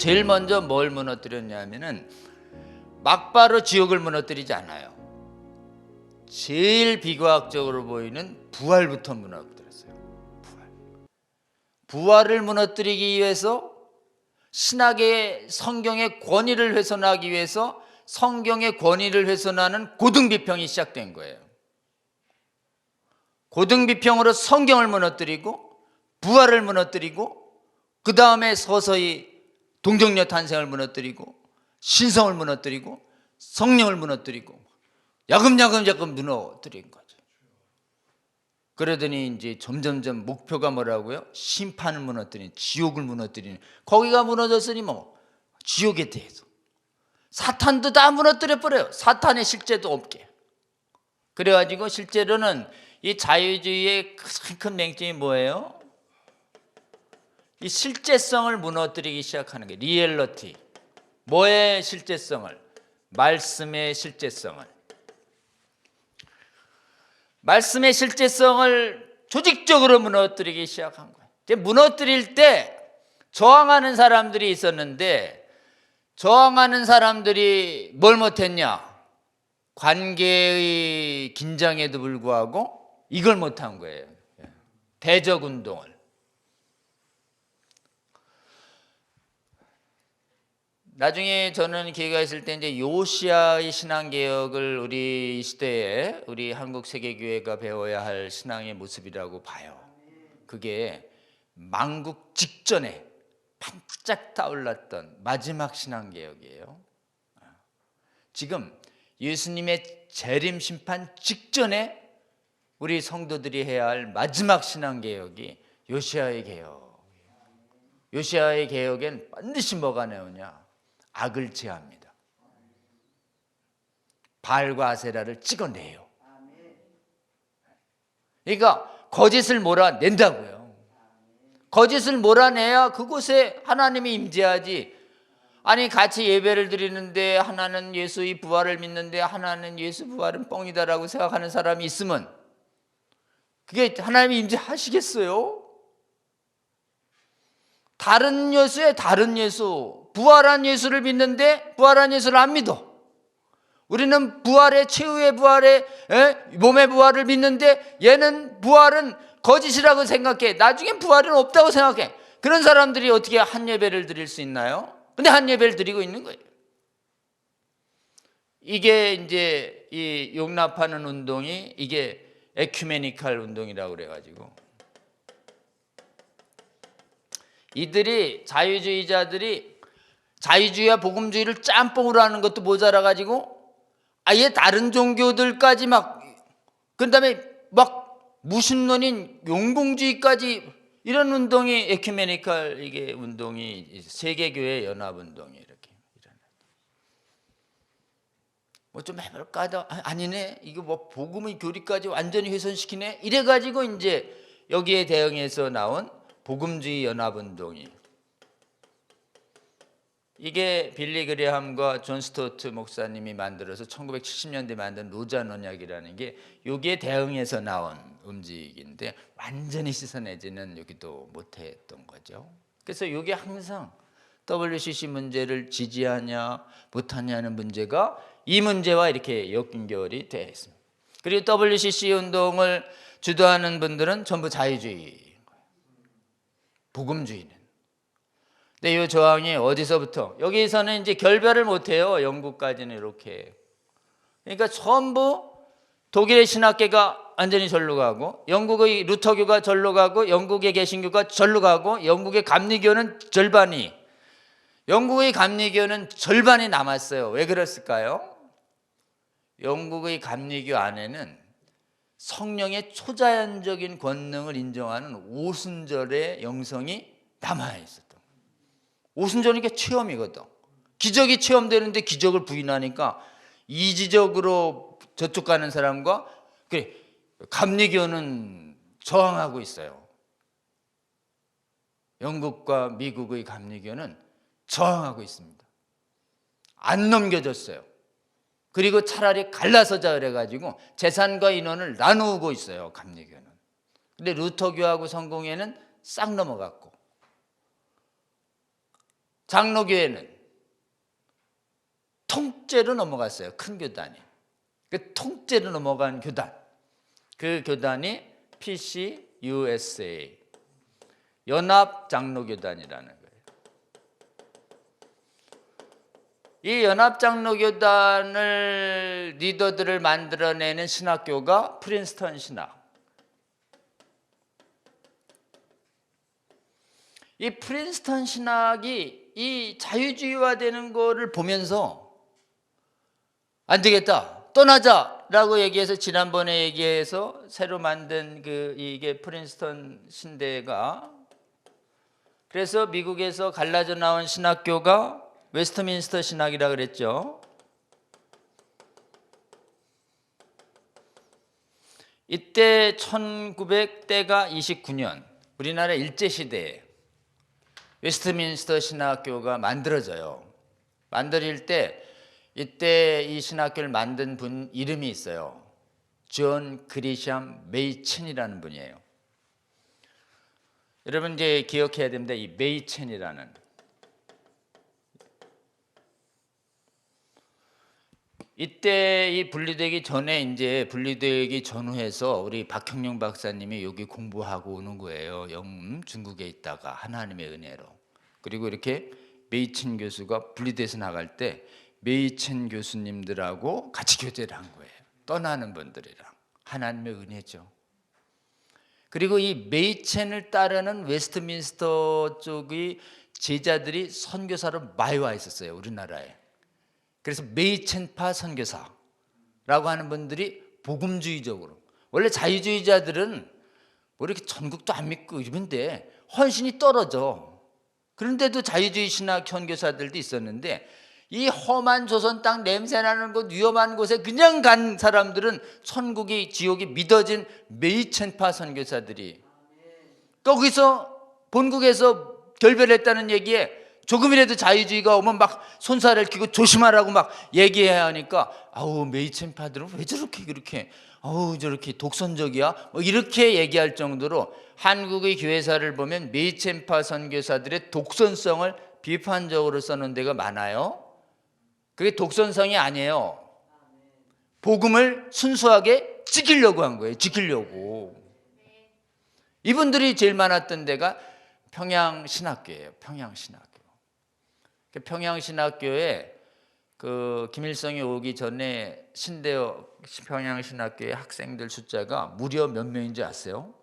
제일 먼저 뭘 무너뜨렸냐면은 막바로 지옥을 무너뜨리지 않아요. 제일 비과학적으로 보이는 부활부터 무너뜨렸어요. 부활을 무너뜨리기 위해서 신학의 성경의 권위를 훼손하기 위해서 성경의 권위를 훼손하는 고등비평이 시작된 거예요. 고등비평으로 성경을 무너뜨리고 부활을 무너뜨리고 그 다음에 서서히 동정녀 탄생을 무너뜨리고 신성을 무너뜨리고 성령을 무너뜨리고 야금야금 무너뜨린 거죠. 그러더니 이제 점점점 목표가 뭐라고요? 심판을 무너뜨리는, 지옥을 무너뜨리는. 거기가 무너졌으니 뭐 지옥에 대해서 사탄도 다 무너뜨려 버려요. 사탄의 실제도 없게. 그래가지고 실제로는 이 자유주의의 가장 큰 맹점이 뭐예요? 이 실제성을 무너뜨리기 시작하는 게 리얼리티. 뭐의 실제성을? 말씀의 실제성을. 말씀의 실제성을 조직적으로 무너뜨리기 시작한 거예요. 이제 무너뜨릴 때 저항하는 사람들이 있었는데 저항하는 사람들이 뭘 못했냐? 관계의 긴장에도 불구하고 이걸 못한 거예요. 대적운동을. 나중에 저는 기회가 있을 때 이제 요시야의 신앙개혁을 우리 이 시대에 우리 한국 세계교회가 배워야 할 신앙의 모습이라고 봐요. 그게 만국 직전에 반짝 떠올랐던 마지막 신앙개혁이에요. 지금 예수님의 재림 심판 직전에 우리 성도들이 해야 할 마지막 신앙개혁이 요시야의 개혁이에요. 요시야의 개혁엔 반드시 뭐가 나오냐? 악을 제압합니다. 바알과 아세라를 찍어내요. 그러니까 거짓을 몰아낸다고요. 거짓을 몰아내야 그곳에 하나님이 임재하지. 아니 같이 예배를 드리는데 하나는 예수의 부활을 믿는데 하나는 예수 부활은 뻥이다라고 생각하는 사람이 있으면 그게 하나님이 임재하시겠어요? 다른 예수에 다른 예수, 부활한 예수를 믿는데 부활한 예수를 안 믿어. 우리는 부활의 최후의 부활의 몸의 부활을 믿는데 얘는 부활은 거짓이라고 생각해. 나중엔 부활은 없다고 생각해. 그런 사람들이 어떻게 한 예배를 드릴 수 있나요? 근데 한 예배를 드리고 있는 거예요. 이게 이제 이 용납하는 운동이 이게 에큐메니칼 운동이라고 그래가지고 이들이 자유주의자들이 자유주의와 복음주의를 짬뽕으로 하는 것도 모자라가지고 아예 다른 종교들까지 그다음에 무신론인 용봉주의까지 이런 운동이 에큐메니칼 이게 운동이 세계교회 연합운동이 이렇게 일어났죠. 뭐 좀 해볼까 하다 아니네 이거 뭐 복음의 교리까지 완전히 훼손시키네 이래가지고 이제 여기에 대응해서 나온 복음주의 연합운동이 이게 빌리 그레함과 존 스토트 목사님이 만들어서 1970년대 만든 로잔 언약이라는 게 여기에 대응해서 나온 움직임인데 완전히 씻어내지는 여기도 못했던 거죠. 그래서 이게 항상 WCC 문제를 지지하냐 못하냐는 문제가 이 문제와 이렇게 연결이 되어 있습니다. 그리고 WCC 운동을 주도하는 분들은 전부 자유주의 복음주의는. 근데 이 저항이 어디서부터? 여기서는 이제 결별을 못해요. 영국까지는 이렇게. 그러니까 전부 독일의 신학계가 완전히 절로 가고 영국의 루터교가 절로 가고 영국의 개신교가 절로 가고 영국의 감리교는 절반이 영국의 감리교는 절반이 남았어요. 왜 그랬을까요? 영국의 감리교 안에는 성령의 초자연적인 권능을 인정하는 오순절의 영성이 남아있었던 거예요. 오순절이니까 체험이거든. 기적이 체험되는데 기적을 부인하니까 이지적으로 저쪽 가는 사람과 그래 감리교는 저항하고 있어요. 영국과 미국의 감리교는 저항하고 있습니다. 안 넘겨졌어요. 그리고 차라리 갈라서자 그래가지고 재산과 인원을 나누고 있어요. 감리교는. 근데 루터교하고 성공회는 싹 넘어갔고 장로교회는 통째로 넘어갔어요. 큰 교단이. 그 통째로 넘어간 교단, 그 교단이 PCUSA, 연합장로교단이라는 거예요. 이 연합장로교단을 리더들을 만들어내는 신학교가 프린스턴 신학. 이 프린스턴 신학이 이 자유주의화되는 거를 보면서 안 되겠다, 떠나자라고 얘기해서, 지난번에 얘기해서 새로 만든 이게 프린스턴 신대가, 그래서 미국에서 갈라져 나온 신학교가 웨스트민스터 신학이라 그랬죠. 이때 1900대가 29년 우리나라 일제시대에 웨스트민스터 신학교가 만들어져요. 만들어질 때 이때 이 신학교를 만든 분 이름이 있어요. 존 그리샴 메이첸이라는 분이에요. 여러분 이제 기억해야 됩니다. 이 메이첸이라는, 이때 이 분리되기 전에, 이제 분리되기 전후해서 우리 박형룡 박사님이 여기 공부하고 오는 거예요. 중국에 있다가 하나님의 은혜로. 그리고 이렇게 메이첸 교수가 분리돼서 나갈 때 메이첸 교수님들하고 같이 교제를 한 거예요. 떠나는 분들이랑. 하나님의 은혜죠. 그리고 이 메이첸을 따르는 웨스트민스터 쪽의 제자들이 선교사로 많이 와 있었어요, 우리나라에. 그래서 메이첸파 선교사라고 하는 분들이 복음주의적으로, 원래 자유주의자들은 뭐 이렇게 전국도 안 믿고 이런데 헌신이 떨어져. 그런데도 자유주의 신학 선교사들도 있었는데, 이 험한 조선 땅, 냄새나는 곳, 위험한 곳에 그냥 간 사람들은 천국이 지옥이 믿어진 메이첸파 선교사들이, 거기서 본국에서 결별했다는 얘기에 조금이라도 자유주의가 오면 막 손살을 끼고 조심하라고 막 얘기해야 하니까, 아우 메이첸파들은 왜 저렇게 그렇게 저렇게 독선적이야, 뭐 이렇게 얘기할 정도로 한국의 교회사를 보면 메이첸파 선교사들의 독선성을 비판적으로 써놓은 데가 많아요. 그게 독선성이 아니에요. 복음을 순수하게 지키려고 한 거예요. 지키려고. 이분들이 제일 많았던 데가 평양신학교예요. 평양신학교. 평양신학교에 김일성이 오기 전에 신대여 평양신학교의 학생들 숫자가 무려 몇 명인지 아세요?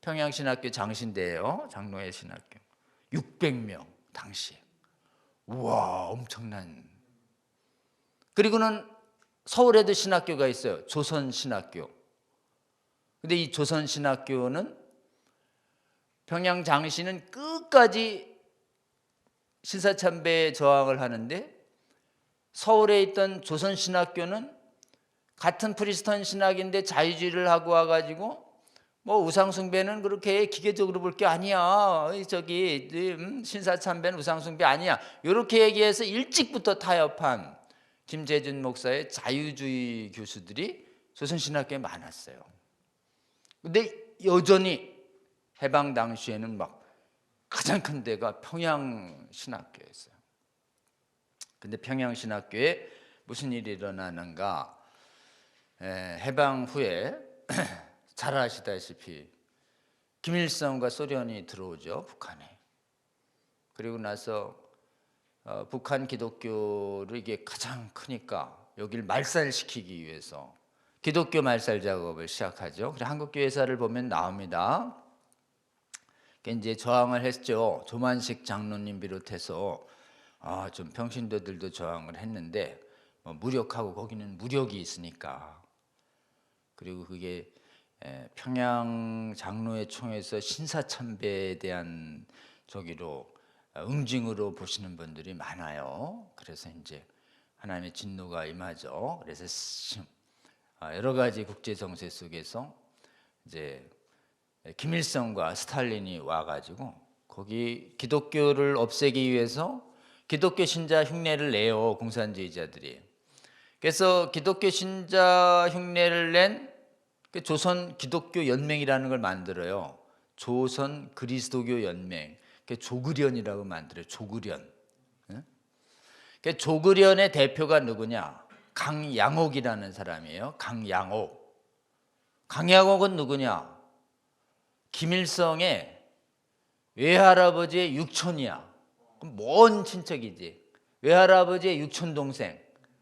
평양신학교 장신대예요. 장로회 신학교 600명 당시에. 우와, 엄청난. 그리고는 서울에도 신학교가 있어요. 조선신학교. 근데 이 조선신학교는 평양 장신은 끝까지 신사참배에 저항을 하는데, 서울에 있던 조선신학교는 같은 프리스턴 신학인데 자유주의를 하고 와가지고 뭐 우상숭배는 그렇게 기계적으로 볼 게 아니야, 저기 신사참배는 우상숭배 아니야, 이렇게 얘기해서 일찍부터 타협한 김재준 목사의 자유주의 교수들이 조선신학교에 많았어요. 근데 여전히 해방 당시에는 막 가장 큰 데가 평양신학교였어요. 근데 평양신학교에 무슨 일이 일어나는가? 해방 후에 잘 아시다시피 김일성과 소련이 들어오죠, 북한에. 그리고 나서 북한 기독교를, 이게 가장 크니까 여기를 말살시키기 위해서 기독교 말살 작업을 시작하죠. 그래서 한국교회사를 보면 나옵니다. 이제 저항을 했죠. 조만식 장로님 비롯해서 좀 평신도들도 저항을 했는데, 무력하고, 거기는 무력이 있으니까. 그리고 그게 평양 장로회 총회에서 신사참배에 대한 저기로 응징으로 보시는 분들이 많아요. 그래서 이제 하나님의 진노가 임하죠. 그래서 여러 가지 국제 정세 속에서 이제 김일성과 스탈린이 와가지고 거기 기독교를 없애기 위해서 기독교 신자 흉내를 내요, 공산주의자들이. 그래서 기독교 신자 흉내를 낸 조선 기독교 연맹이라는 걸 만들어요. 조선 그리스도교 연맹, 조그련이라고 만들어요. 조그련. 그 조그련의 대표가 누구냐? 강양옥이라는 사람이에요. 강양옥. 강양옥은 누구냐? 김일성의 외할아버지의 육촌이야. 먼 친척이지. 외할아버지의 육촌 동생.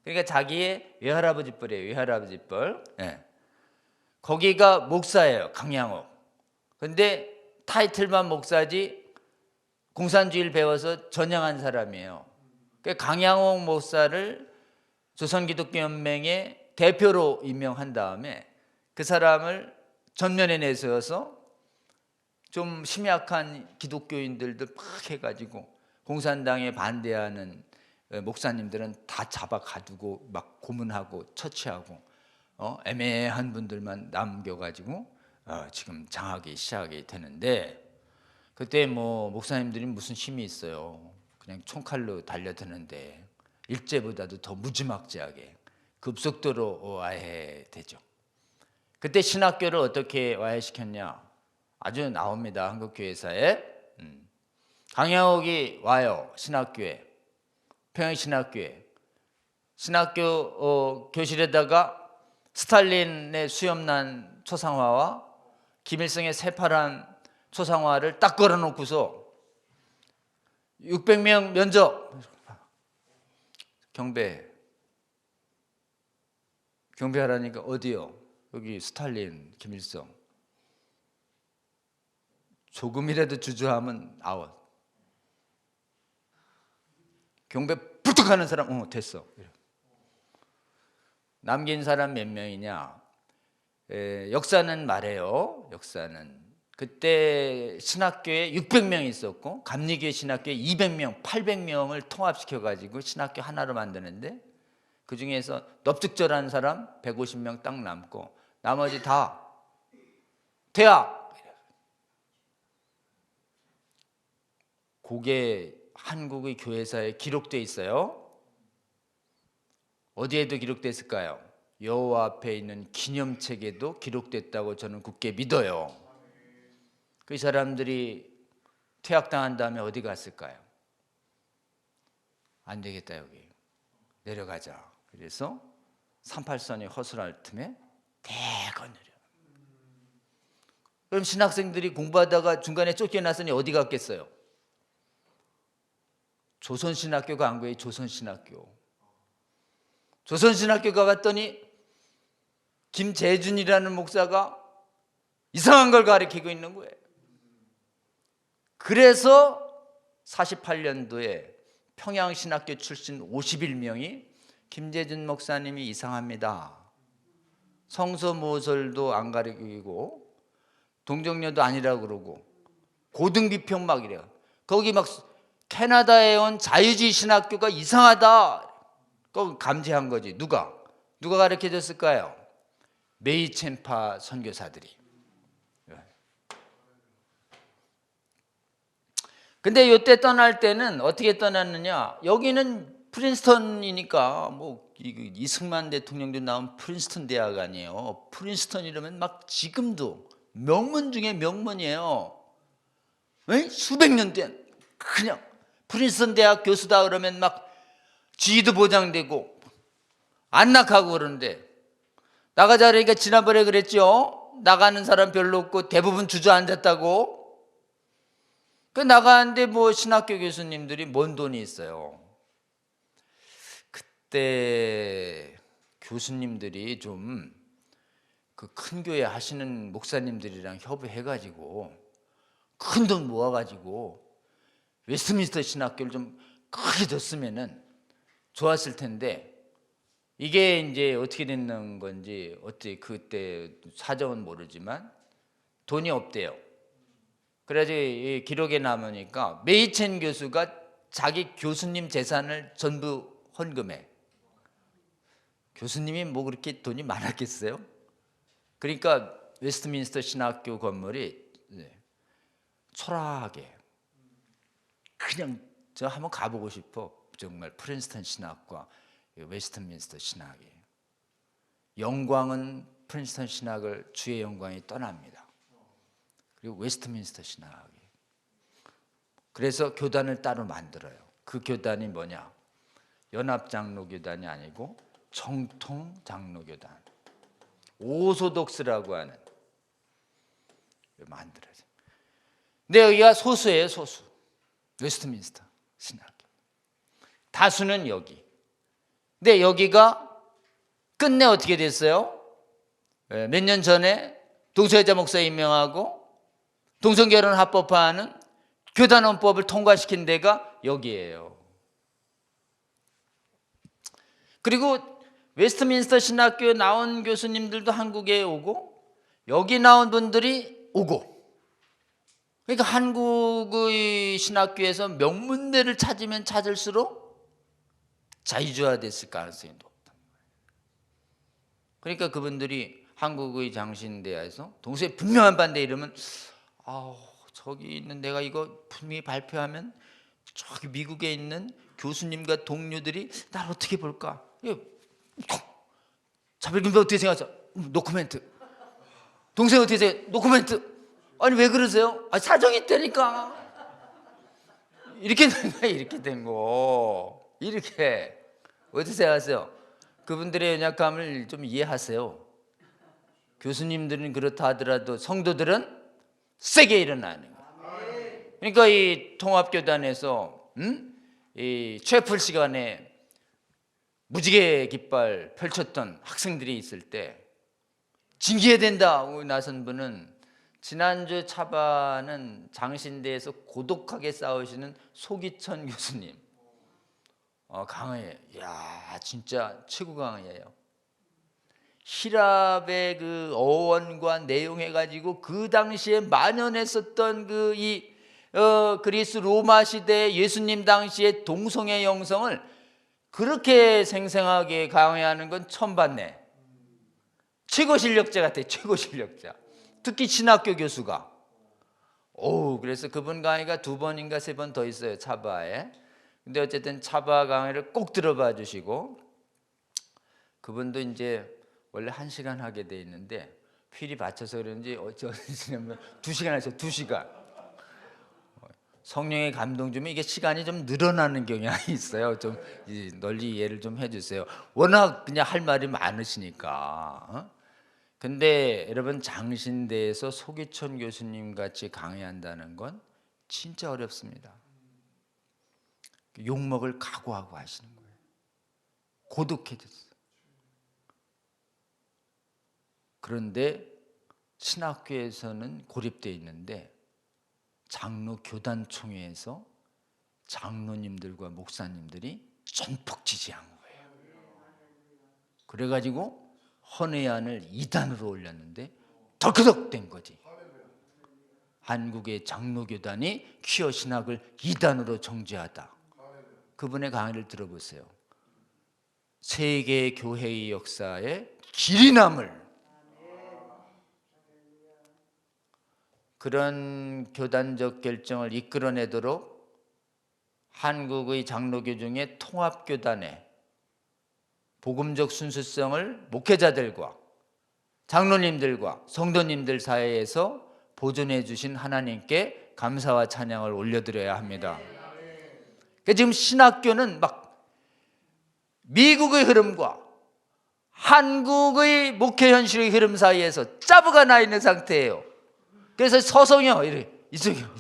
그러니까 자기의 외할아버지 뻘이에요. 외할아버지 뻘. 예. 거기가 목사예요. 강양옥. 근데 타이틀만 목사지 공산주의를 배워서 전향한 사람이에요. 강양옥 목사를 조선기독교연맹의 대표로 임명한 다음에 그 사람을 전면에 내세워서 좀 심약한 기독교인들도 막 해가지고 공산당에 반대하는 목사님들은 다 잡아 가두고 막 고문하고 처치하고 애매한 분들만 남겨가지고 지금 장하기 시작이 되는데, 그때 뭐 목사님들이 무슨 힘이 있어요. 그냥 총칼로 달려드는데 일제보다도 더 무지막지하게 급속도로 와해되죠. 그때 신학교를 어떻게 와해시켰냐? 아주 나옵니다. 한국교회사에. 강양옥이 와요. 신학교에. 평양신학교에. 신학교 교실에다가 스탈린의 수염난 초상화와 김일성의 새파란 초상화를 딱 걸어놓고서 600명 면접. 경배하라니까 어디요? 여기 스탈린, 김일성. 조금이라도 주저하면 아웃. 경배 부탁 하는 사람 됐어. 남긴 사람 몇 명이냐? 역사는 말해요. 역사는 그때 신학교에 600명 있었고 감리교회 신학교에 200명, 800명을 통합시켜가지고 신학교 하나로 만드는데 그 중에서 넙죽절한 사람 150명 딱 남고 나머지 다 대학. 그게 한국의 교회사에 기록되어 있어요. 어디에도 기록됐을까요? 여호와 앞에 있는 기념책에도 기록됐다고 저는 굳게 믿어요. 그 사람들이 퇴학당한 다음에 어디 갔을까요? 안 되겠다, 여기 내려가자. 그래서 38선이 허술할 틈에 대거 내려. 그럼 신학생들이 공부하다가 중간에 쫓겨났으니 어디 갔겠어요? 조선신학교 간 거예요. 조선신학교. 조선신학교 가봤더니 김재준이라는 목사가 이상한 걸 가르치고 있는 거예요. 그래서 48년도에 평양신학교 출신 51명이 김재준 목사님이 이상합니다. 성서모설도 안 가르치고 동정녀도 아니라고 그러고 고등비평 막 이래요. 거기 막 캐나다에 온 자유주의 신학교가 이상하다. 그거 감지한 거지. 누가 가르쳐 줬을까요? 메이첸파 선교사들이. 근데 이때 떠날 때는 어떻게 떠났느냐? 여기는 프린스턴이니까 뭐 이승만 대통령도 나온 프린스턴 대학 아니에요. 프린스턴 이러면 막 지금도 명문 중에 명문이에요. 수백 년 된 그냥 프린스턴 대학 교수다 그러면 막 지위도 보장되고 안락하고 그러는데 나가자 그러니까 지난번에 그랬죠. 나가는 사람 별로 없고 대부분 주저앉았다고. 그 나가는데 뭐 신학교 교수님들이 뭔 돈이 있어요. 그때 교수님들이 좀 그 큰 교회 하시는 목사님들이랑 협의해가지고 큰 돈 모아가지고 웨스트민스터 신학교를 좀 크게 뒀으면은 좋았을 텐데 이게 이제 어떻게 됐는 건지 어떻게 그때 사정은 모르지만 돈이 없대요. 그래서 이 기록에 남으니까 메이첸 교수가 자기 교수님 재산을 전부 헌금해. 교수님이 뭐 그렇게 돈이 많았겠어요? 그러니까 웨스트민스터 신학교 건물이 초라하게 그냥 저 한번 가보고 싶어. 정말 프린스턴 신학과 웨스트민스터 신학이. 영광은 프린스턴 신학을 주의 영광이 떠납니다. 그리고 웨스트민스터 신학이. 그래서 교단을 따로 만들어요. 그 교단이 뭐냐? 연합장로교단이 아니고 정통장로교단, 오소독스라고 하는 만들어져. 근데 여기가 소수예요, 소수. 웨스트민스터 신학교. 다수는 여기. 근데 여기가 끝내 어떻게 됐어요? 몇 년 전에 동서여자 목사 임명하고 동성결혼 합법화하는 교단원법을 통과시킨 데가 여기예요. 그리고 웨스트민스터 신학교에 나온 교수님들도 한국에 오고 여기 나온 분들이 오고, 그러니까 한국의 신학교에서 명문대를 찾으면 찾을수록 자유주화됐을 가능성이 높다. 그러니까 그분들이 한국의 장신대에서 동서에 분명한 반대 이러면 저기 있는 내가 이거 분명히 발표하면 저기 미국에 있는 교수님과 동료들이 날 어떻게 볼까? 자별금배 어떻게 생각하세요? 노코멘트. 동생 어떻게 생각해요? 노코멘트. 아니 왜 그러세요? 사정이 있다니까. 이렇게 된 거야, 이렇게 된 거. 이렇게. 어떻게 생각하세요? 그분들의 연약함을 좀 이해하세요. 교수님들은 그렇다 하더라도 성도들은 세게 일어나는 거예요. 그러니까 이 통합교단에서 이 채플 시간에 무지개 깃발 펼쳤던 학생들이 있을 때 징계해야 된다고 나선 분은 지난주 차반은 장신대에서 고독하게 싸우시는 소기천 교수님. 강해요. 야, 진짜 최고 강해요. 히랍의 그 어원과 내용 해가지고 그 당시에 만연했었던 그리스 로마 시대 예수님 당시의 동성애 영성을 그렇게 생생하게 강해하는 건 처음 봤네. 최고 실력자 같아, 최고 실력자. 특히 신학교 교수가. 그래서 그분 강의가 2번인가 3번 더 있어요, 차바에. 근데 어쨌든 차바 강의를 꼭 들어봐 주시고, 그분도 이제 원래 1시간 하게 돼 있는데 필이 받쳐서 그런지 어쩌냐면 2시간 하셨어요. 2시간. 성령의 감동 주면 이게 시간이 좀 늘어나는 경향이 있어요. 좀 널리 이해를 좀 해주세요. 워낙 그냥 할 말이 많으시니까. 근데 여러분 장신대에서 소기천 교수님 같이 강의한다는 건 진짜 어렵습니다. 욕먹을 각오하고 하시는 거예요. 고독해졌어요. 그런데 신학교에서는 고립되어 있는데 장로 교단총회에서 장로님들과 목사님들이 전폭 지지한 거예요. 그래가지고 헌의안을 2단으로 올렸는데 덜커덕 된 거지. 한국의 장로교단이 퀴어 신학을 2단으로 정죄하다. 그분의 강의를 들어보세요. 세계 교회의 역사에 길이 남을 그런 교단적 결정을 이끌어내도록 한국의 장로교 중에 통합교단의 복음적 순수성을 목회자들과 장로님들과 성도님들 사이에서 보존해 주신 하나님께 감사와 찬양을 올려드려야 합니다. 지금 신학교는 막 미국의 흐름과 한국의 목회 현실의 흐름 사이에서 짜부가 나 있는 상태예요. 그래서 서성이요, 이래 이쪽이요.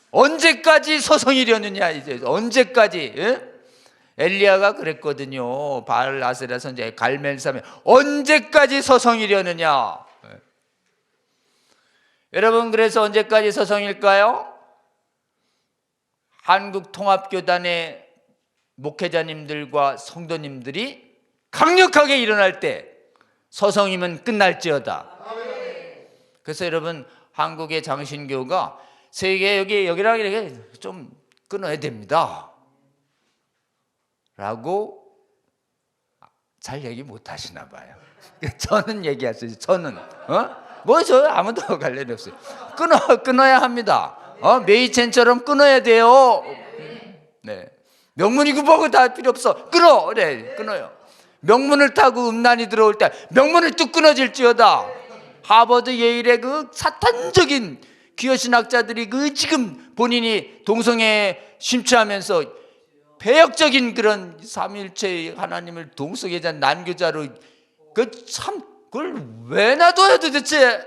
언제까지 서성이려느냐, 이제 언제까지? 예? 엘리야가 그랬거든요. 바알 아세라 선지자 갈멜삼에 언제까지 서성이려느냐? 예. 여러분, 그래서 언제까지 서성일까요? 한국 통합교단의 목회자님들과 성도님들이 강력하게 일어날 때 서성이면 끝날지어다. 그래서 여러분, 한국의 장신교가 세계 여기랑 이렇게 좀 끊어야 됩니다 라고 잘 얘기 못 하시나 봐요. 저는 얘기했어요. 저는 저 아무도 관련이 없어요. 끊어야 합니다. 메이첸처럼 끊어야 돼요. 네. 명문이 구보고 다 필요 없어. 끊어. 네, 끊어요. 명문을 타고 음란이 들어올 때 명문을 뚝 끊어질지어다. 하버드 예일의 그 사탄적인 기여신학자들이 지금 본인이 동성애에 심취하면서 배역적인 그런 삼위일체 하나님을 동석이자 난교자로 그걸 왜 놔둬요 도대체?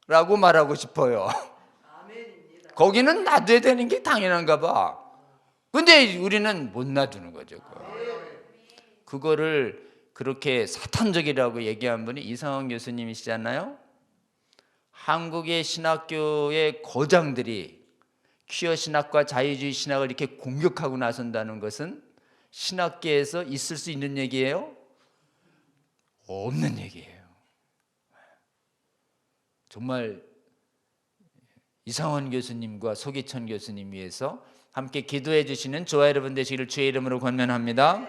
라고 말하고 싶어요. 거기는 놔둬야 되는 게 당연한가 봐. 근데 우리는 못 놔두는 거죠. 그거를 그렇게 사탄적이라고 얘기한 분이 이상원 교수님이시잖아요. 한국의 신학교의 거장들이 퀴어 신학과 자유주의 신학을 이렇게 공격하고 나선다는 것은 신학계에서 있을 수 있는 얘기예요? 없는 얘기예요. 정말 이상원 교수님과 소기천 교수님 위해서 함께 기도해 주시는 저와 여러분 되시기를 주의 이름으로 권면합니다.